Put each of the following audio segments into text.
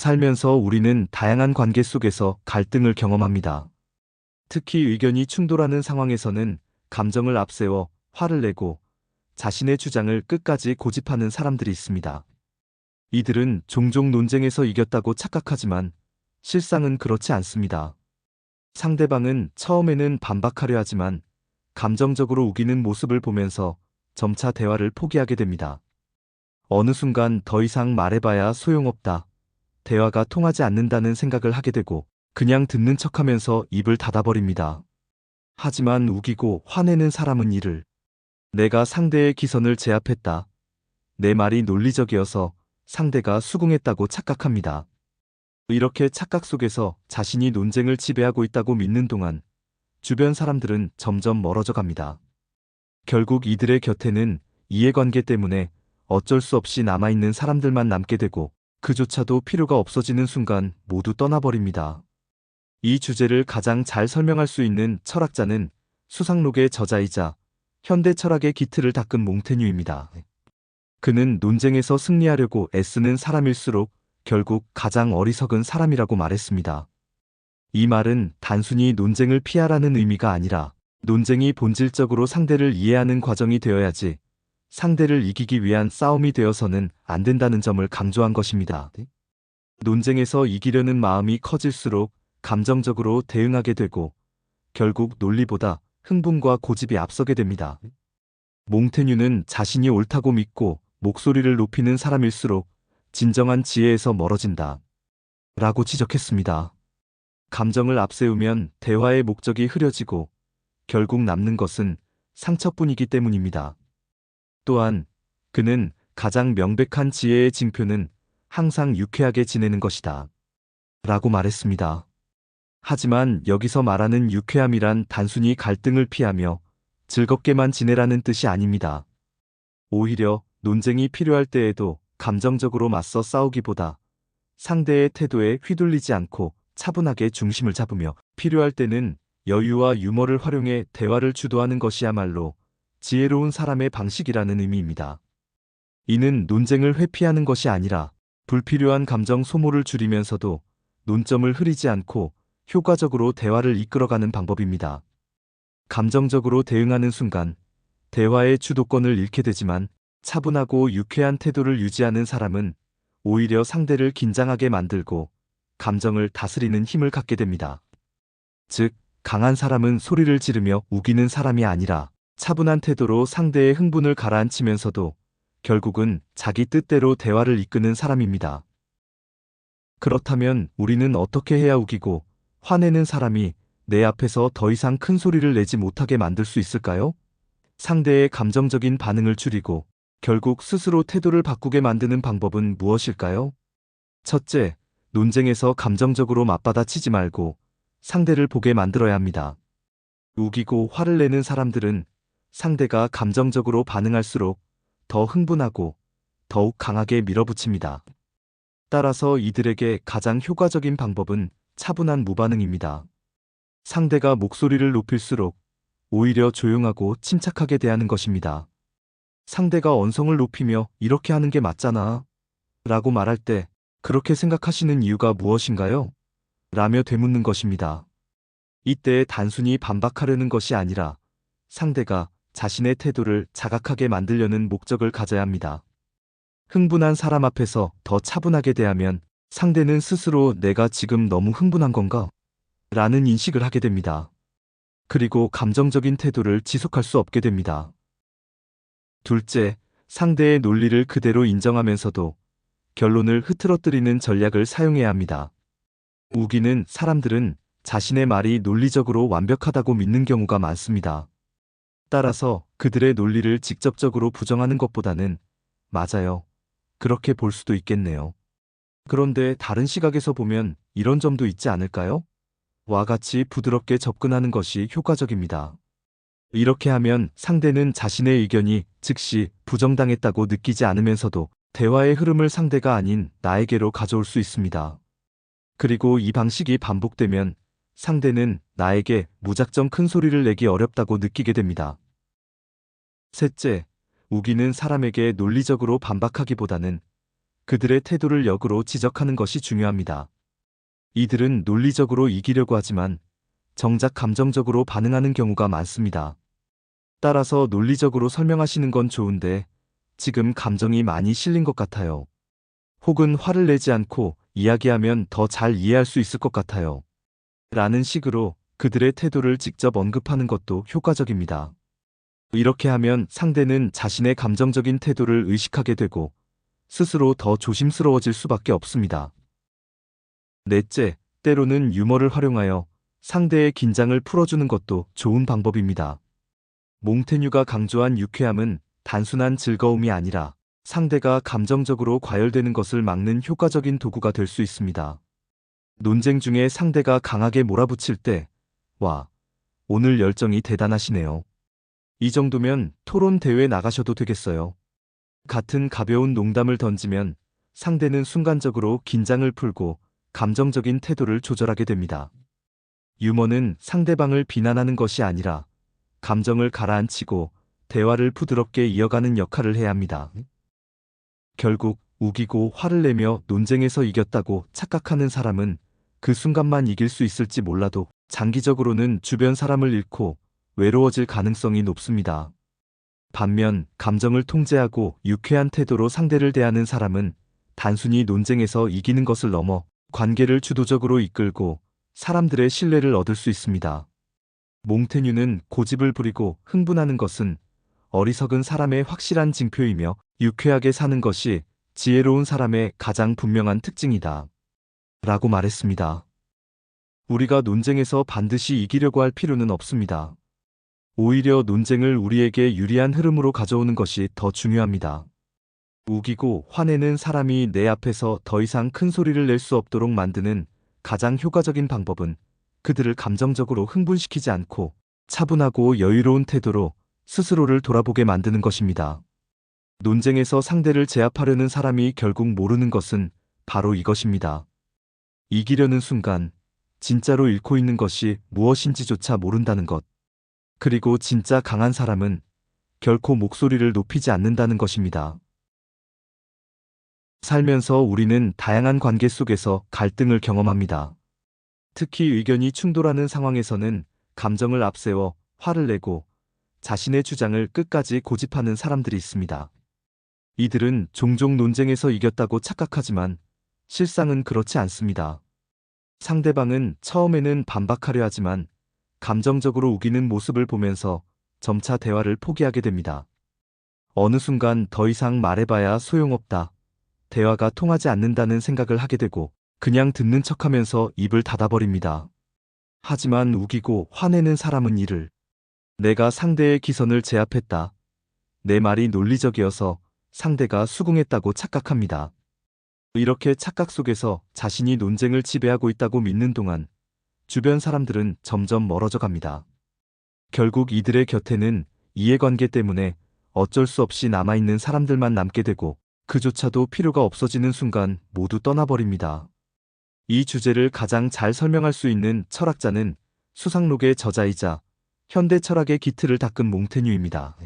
살면서 우리는 다양한 관계 속에서 갈등을 경험합니다. 특히 의견이 충돌하는 상황에서는 감정을 앞세워 화를 내고 자신의 주장을 끝까지 고집하는 사람들이 있습니다. 이들은 종종 논쟁에서 이겼다고 착각하지만 실상은 그렇지 않습니다. 상대방은 처음에는 반박하려 하지만 감정적으로 우기는 모습을 보면서 점차 대화를 포기하게 됩니다. 어느 순간 더 이상 말해봐야 소용없다. 대화가 통하지 않는다는 생각을 하게 되고 그냥 듣는 척하면서 입을 닫아버립니다. 하지만 우기고 화내는 사람은 이를 내가 상대의 기선을 제압했다. 내 말이 논리적이어서 상대가 수긍했다고 착각합니다. 이렇게 착각 속에서 자신이 논쟁을 지배하고 있다고 믿는 동안 주변 사람들은 점점 멀어져 갑니다. 결국 이들의 곁에는 이해관계 때문에 어쩔 수 없이 남아있는 사람들만 남게 되고 그조차도 필요가 없어지는 순간 모두 떠나버립니다. 이 주제를 가장 잘 설명할 수 있는 철학자는 수상록의 저자이자 현대 철학의 기틀을 닦은 몽테뉴입니다. 그는 논쟁에서 승리하려고 애쓰는 사람일수록 결국 가장 어리석은 사람이라고 말했습니다. 이 말은 단순히 논쟁을 피하라는 의미가 아니라 논쟁이 본질적으로 상대를 이해하는 과정이 되어야지 상대를 이기기 위한 싸움이 되어서는 안 된다는 점을 강조한 것입니다. 논쟁에서 이기려는 마음이 커질수록 감정적으로 대응하게 되고 결국 논리보다 흥분과 고집이 앞서게 됩니다. 몽테뉴는 자신이 옳다고 믿고 목소리를 높이는 사람일수록 진정한 지혜에서 멀어진다. 라고 지적했습니다. 감정을 앞세우면 대화의 목적이 흐려지고 결국 남는 것은 상처뿐이기 때문입니다. 또한 그는 가장 명백한 지혜의 징표는 항상 유쾌하게 지내는 것이다. 라고 말했습니다. 하지만 여기서 말하는 유쾌함이란 단순히 갈등을 피하며 즐겁게만 지내라는 뜻이 아닙니다. 오히려 논쟁이 필요할 때에도 감정적으로 맞서 싸우기보다 상대의 태도에 휘둘리지 않고 차분하게 중심을 잡으며 필요할 때는 여유와 유머를 활용해 대화를 주도하는 것이야말로 지혜로운 사람의 방식이라는 의미입니다. 이는 논쟁을 회피하는 것이 아니라 불필요한 감정 소모를 줄이면서도 논점을 흐리지 않고 효과적으로 대화를 이끌어가는 방법입니다. 감정적으로 대응하는 순간 대화의 주도권을 잃게 되지만 차분하고 유쾌한 태도를 유지하는 사람은 오히려 상대를 긴장하게 만들고 감정을 다스리는 힘을 갖게 됩니다. 즉, 강한 사람은 소리를 지르며 우기는 사람이 아니라 차분한 태도로 상대의 흥분을 가라앉히면서도 결국은 자기 뜻대로 대화를 이끄는 사람입니다. 그렇다면 우리는 어떻게 해야 우기고 화내는 사람이 내 앞에서 더 이상 큰 소리를 내지 못하게 만들 수 있을까요? 상대의 감정적인 반응을 줄이고 결국 스스로 태도를 바꾸게 만드는 방법은 무엇일까요? 첫째, 논쟁에서 감정적으로 맞받아치지 말고 상대를 보게 만들어야 합니다. 우기고 화를 내는 사람들은 상대가 감정적으로 반응할수록 더 흥분하고 더욱 강하게 밀어붙입니다. 따라서 이들에게 가장 효과적인 방법은 차분한 무반응입니다. 상대가 목소리를 높일수록 오히려 조용하고 침착하게 대하는 것입니다. 상대가 언성을 높이며 이렇게 하는 게 맞잖아 라고 말할 때 그렇게 생각하시는 이유가 무엇인가요? 라며 되묻는 것입니다. 이때 단순히 반박하려는 것이 아니라 상대가 자신의 태도를 자각하게 만들려는 목적을 가져야 합니다. 흥분한 사람 앞에서 더 차분하게 대하면 상대는 스스로 내가 지금 너무 흥분한 건가? 라는 인식을 하게 됩니다. 그리고 감정적인 태도를 지속할 수 없게 됩니다. 둘째, 상대의 논리를 그대로 인정하면서도 결론을 흐트러뜨리는 전략을 사용해야 합니다. 우기는 사람들은 자신의 말이 논리적으로 완벽하다고 믿는 경우가 많습니다. 따라서 그들의 논리를 직접적으로 부정하는 것보다는 맞아요. 그렇게 볼 수도 있겠네요. 그런데 다른 시각에서 보면 이런 점도 있지 않을까요? 와 같이 부드럽게 접근하는 것이 효과적입니다. 이렇게 하면 상대는 자신의 의견이 즉시 부정당했다고 느끼지 않으면서도 대화의 흐름을 상대가 아닌 나에게로 가져올 수 있습니다. 그리고 이 방식이 반복되면 상대는 나에게 무작정 큰 소리를 내기 어렵다고 느끼게 됩니다. 셋째, 우기는 사람에게 논리적으로 반박하기보다는 그들의 태도를 역으로 지적하는 것이 중요합니다. 이들은 논리적으로 이기려고 하지만 정작 감정적으로 반응하는 경우가 많습니다. 따라서 논리적으로 설명하시는 건 좋은데 지금 감정이 많이 실린 것 같아요. 혹은 화를 내지 않고 이야기하면 더 잘 이해할 수 있을 것 같아요. 라는 식으로 그들의 태도를 직접 언급하는 것도 효과적입니다. 이렇게 하면 상대는 자신의 감정적인 태도를 의식하게 되고 스스로 더 조심스러워질 수밖에 없습니다. 넷째, 때로는 유머를 활용하여 상대의 긴장을 풀어주는 것도 좋은 방법입니다. 몽테뉴가 강조한 유쾌함은 단순한 즐거움이 아니라 상대가 감정적으로 과열되는 것을 막는 효과적인 도구가 될 수 있습니다. 논쟁 중에 상대가 강하게 몰아붙일 때, 와, 오늘 열정이 대단하시네요. 이 정도면 토론 대회 나가셔도 되겠어요. 같은 가벼운 농담을 던지면 상대는 순간적으로 긴장을 풀고 감정적인 태도를 조절하게 됩니다. 유머는 상대방을 비난하는 것이 아니라 감정을 가라앉히고 대화를 부드럽게 이어가는 역할을 해야 합니다. 결국 우기고 화를 내며 논쟁에서 이겼다고 착각하는 사람은 그 순간만 이길 수 있을지 몰라도 장기적으로는 주변 사람을 잃고 외로워질 가능성이 높습니다. 반면 감정을 통제하고 유쾌한 태도로 상대를 대하는 사람은 단순히 논쟁에서 이기는 것을 넘어 관계를 주도적으로 이끌고 사람들의 신뢰를 얻을 수 있습니다. 몽테뉴는 고집을 부리고 흥분하는 것은 어리석은 사람의 확실한 징표이며 유쾌하게 사는 것이 지혜로운 사람의 가장 분명한 특징이다. 라고 말했습니다. 우리가 논쟁에서 반드시 이기려고 할 필요는 없습니다. 오히려 논쟁을 우리에게 유리한 흐름으로 가져오는 것이 더 중요합니다. 우기고 화내는 사람이 내 앞에서 더 이상 큰 소리를 낼 수 없도록 만드는 가장 효과적인 방법은 그들을 감정적으로 흥분시키지 않고 차분하고 여유로운 태도로 스스로를 돌아보게 만드는 것입니다. 논쟁에서 상대를 제압하려는 사람이 결국 모르는 것은 바로 이것입니다. 이기려는 순간 진짜로 잃고 있는 것이 무엇인지조차 모른다는 것. 그리고 진짜 강한 사람은 결코 목소리를 높이지 않는다는 것입니다. 살면서 우리는 다양한 관계 속에서 갈등을 경험합니다. 특히 의견이 충돌하는 상황에서는 감정을 앞세워 화를 내고 자신의 주장을 끝까지 고집하는 사람들이 있습니다. 이들은 종종 논쟁에서 이겼다고 착각하지만 실상은 그렇지 않습니다. 상대방은 처음에는 반박하려 하지만 감정적으로 우기는 모습을 보면서 점차 대화를 포기하게 됩니다. 어느 순간 더 이상 말해봐야 소용없다. 대화가 통하지 않는다는 생각을 하게 되고 그냥 듣는 척하면서 입을 닫아버립니다. 하지만 우기고 화내는 사람은 이를 내가 상대의 기선을 제압했다. 내 말이 논리적이어서 상대가 수긍했다고 착각합니다. 이렇게 착각 속에서 자신이 논쟁을 지배하고 있다고 믿는 동안 주변 사람들은 점점 멀어져 갑니다. 결국 이들의 곁에는 이해관계 때문에 어쩔 수 없이 남아있는 사람들만 남게 되고 그조차도 필요가 없어지는 순간 모두 떠나버립니다. 이 주제를 가장 잘 설명할 수 있는 철학자는 수상록의 저자이자 현대 철학의 기틀을 닦은 몽테뉴입니다.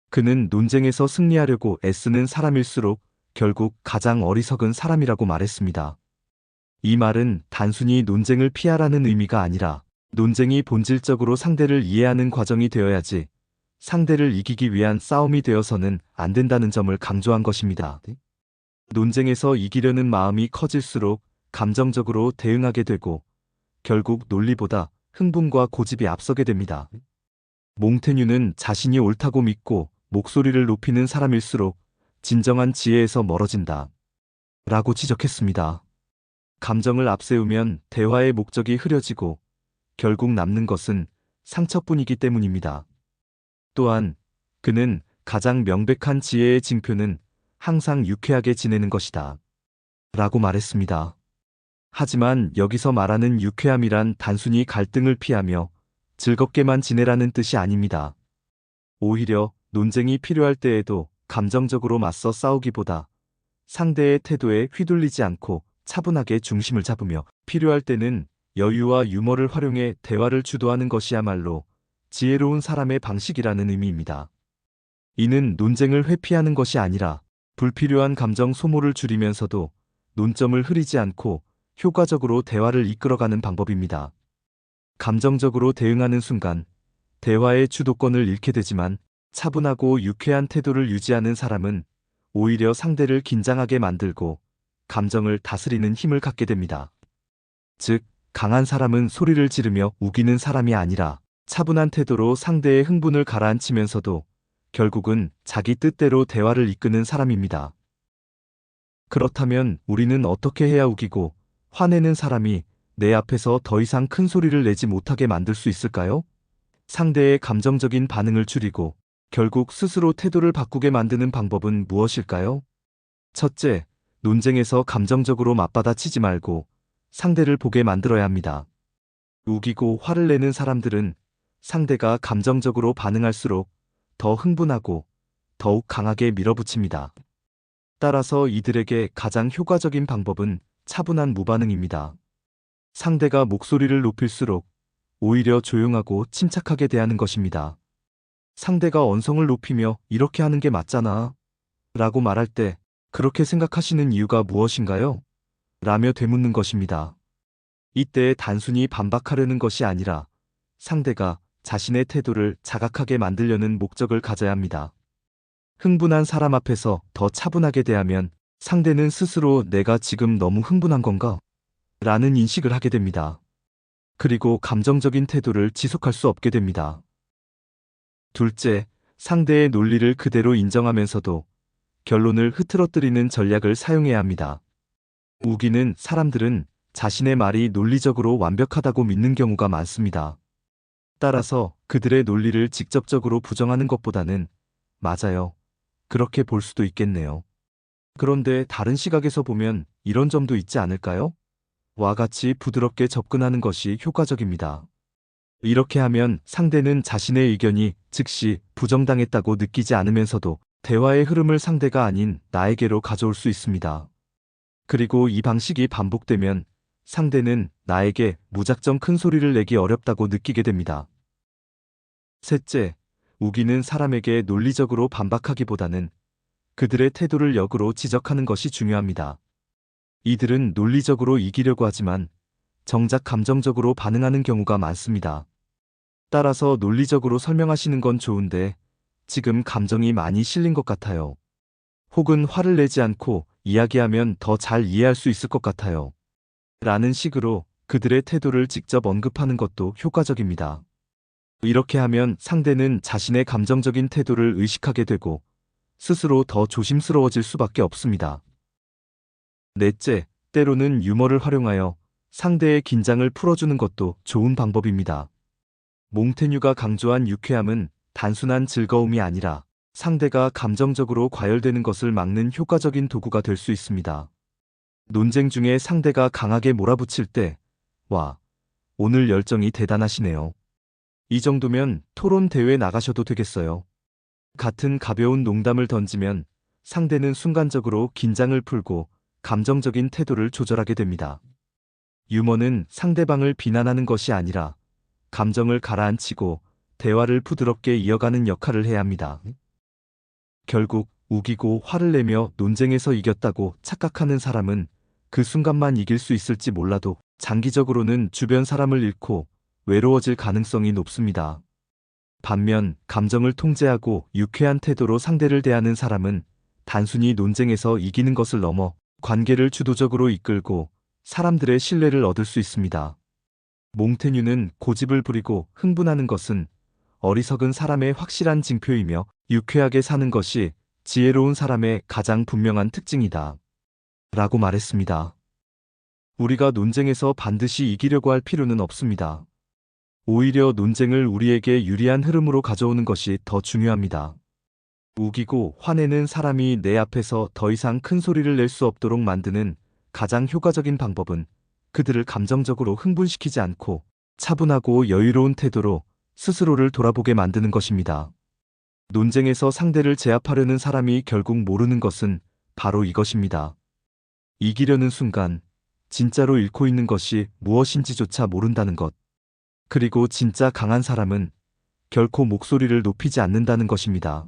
그는 논쟁에서 승리하려고 애쓰는 사람일수록 결국 가장 어리석은 사람이라고 말했습니다. 이 말은 단순히 논쟁을 피하라는 의미가 아니라 논쟁이 본질적으로 상대를 이해하는 과정이 되어야지 상대를 이기기 위한 싸움이 되어서는 안 된다는 점을 강조한 것입니다. 논쟁에서 이기려는 마음이 커질수록 감정적으로 대응하게 되고 결국 논리보다 흥분과 고집이 앞서게 됩니다. 몽테뉴는 자신이 옳다고 믿고 목소리를 높이는 사람일수록 진정한 지혜에서 멀어진다. 라고 지적했습니다. 감정을 앞세우면 대화의 목적이 흐려지고 결국 남는 것은 상처뿐이기 때문입니다. 또한 그는 가장 명백한 지혜의 징표는 항상 유쾌하게 지내는 것이다. 라고 말했습니다. 하지만 여기서 말하는 유쾌함이란 단순히 갈등을 피하며 즐겁게만 지내라는 뜻이 아닙니다. 오히려 논쟁이 필요할 때에도 감정적으로 맞서 싸우기보다 상대의 태도에 휘둘리지 않고 차분하게 중심을 잡으며 필요할 때는 여유와 유머를 활용해 대화를 주도하는 것이야말로 지혜로운 사람의 방식이라는 의미입니다. 이는 논쟁을 회피하는 것이 아니라 불필요한 감정 소모를 줄이면서도 논점을 흐리지 않고 효과적으로 대화를 이끌어가는 방법입니다. 감정적으로 대응하는 순간 대화의 주도권을 잃게 되지만 차분하고 유쾌한 태도를 유지하는 사람은 오히려 상대를 긴장하게 만들고 감정을 다스리는 힘을 갖게 됩니다. 즉, 강한 사람은 소리를 지르며 우기는 사람이 아니라 차분한 태도로 상대의 흥분을 가라앉히면서도 결국은 자기 뜻대로 대화를 이끄는 사람입니다. 그렇다면 우리는 어떻게 해야 우기고 화내는 사람이 내 앞에서 더 이상 큰 소리를 내지 못하게 만들 수 있을까요? 상대의 감정적인 반응을 줄이고 결국 스스로 태도를 바꾸게 만드는 방법은 무엇일까요? 첫째, 논쟁에서 감정적으로 맞받아치지 말고 상대를 보게 만들어야 합니다. 우기고 화를 내는 사람들은 상대가 감정적으로 반응할수록 더 흥분하고 더욱 강하게 밀어붙입니다. 따라서 이들에게 가장 효과적인 방법은 차분한 무반응입니다. 상대가 목소리를 높일수록 오히려 조용하고 침착하게 대하는 것입니다. 상대가 언성을 높이며 이렇게 하는 게 맞잖아 라고 말할 때 그렇게 생각하시는 이유가 무엇인가요? 라며 되묻는 것입니다. 이때 단순히 반박하려는 것이 아니라 상대가 자신의 태도를 자각하게 만들려는 목적을 가져야 합니다. 흥분한 사람 앞에서 더 차분하게 대하면 상대는 스스로 내가 지금 너무 흥분한 건가? 라는 인식을 하게 됩니다. 그리고 감정적인 태도를 지속할 수 없게 됩니다. 둘째, 상대의 논리를 그대로 인정하면서도 결론을 흐트러뜨리는 전략을 사용해야 합니다. 우기는 사람들은 자신의 말이 논리적으로 완벽하다고 믿는 경우가 많습니다. 따라서 그들의 논리를 직접적으로 부정하는 것보다는 맞아요. 그렇게 볼 수도 있겠네요. 그런데 다른 시각에서 보면 이런 점도 있지 않을까요? 와 같이 부드럽게 접근하는 것이 효과적입니다. 이렇게 하면 상대는 자신의 의견이 즉시 부정당했다고 느끼지 않으면서도 대화의 흐름을 상대가 아닌 나에게로 가져올 수 있습니다. 그리고 이 방식이 반복되면 상대는 나에게 무작정 큰 소리를 내기 어렵다고 느끼게 됩니다. 셋째, 우기는 사람에게 논리적으로 반박하기보다는 그들의 태도를 역으로 지적하는 것이 중요합니다. 이들은 논리적으로 이기려고 하지만 정작 감정적으로 반응하는 경우가 많습니다. 따라서 논리적으로 설명하시는 건 좋은데 지금 감정이 많이 실린 것 같아요. 혹은 화를 내지 않고 이야기하면 더 잘 이해할 수 있을 것 같아요. 라는 식으로 그들의 태도를 직접 언급하는 것도 효과적입니다. 이렇게 하면 상대는 자신의 감정적인 태도를 의식하게 되고 스스로 더 조심스러워질 수밖에 없습니다. 넷째, 때로는 유머를 활용하여 상대의 긴장을 풀어주는 것도 좋은 방법입니다. 몽테뉴가 강조한 유쾌함은 단순한 즐거움이 아니라 상대가 감정적으로 과열되는 것을 막는 효과적인 도구가 될 수 있습니다. 논쟁 중에 상대가 강하게 몰아붙일 때, 와, 오늘 열정이 대단하시네요. 이 정도면 토론 대회 나가셔도 되겠어요. 같은 가벼운 농담을 던지면 상대는 순간적으로 긴장을 풀고 감정적인 태도를 조절하게 됩니다. 유머는 상대방을 비난하는 것이 아니라 감정을 가라앉히고 대화를 부드럽게 이어가는 역할을 해야 합니다. 결국 우기고 화를 내며 논쟁에서 이겼다고 착각하는 사람은 그 순간만 이길 수 있을지 몰라도 장기적으로는 주변 사람을 잃고 외로워질 가능성이 높습니다. 반면 감정을 통제하고 유쾌한 태도로 상대를 대하는 사람은 단순히 논쟁에서 이기는 것을 넘어 관계를 주도적으로 이끌고 사람들의 신뢰를 얻을 수 있습니다. 몽테뉴는 고집을 부리고 흥분하는 것은 어리석은 사람의 확실한 징표이며 유쾌하게 사는 것이 지혜로운 사람의 가장 분명한 특징이다. 라고 말했습니다. 우리가 논쟁에서 반드시 이기려고 할 필요는 없습니다. 오히려 논쟁을 우리에게 유리한 흐름으로 가져오는 것이 더 중요합니다. 우기고 화내는 사람이 내 앞에서 더 이상 큰 소리를 낼 수 없도록 만드는 가장 효과적인 방법은 그들을 감정적으로 흥분시키지 않고 차분하고 여유로운 태도로 스스로를 돌아보게 만드는 것입니다. 논쟁에서 상대를 제압하려는 사람이 결국 모르는 것은 바로 이것입니다. 이기려는 순간 진짜로 잃고 있는 것이 무엇인지조차 모른다는 것. 그리고 진짜 강한 사람은 결코 목소리를 높이지 않는다는 것입니다.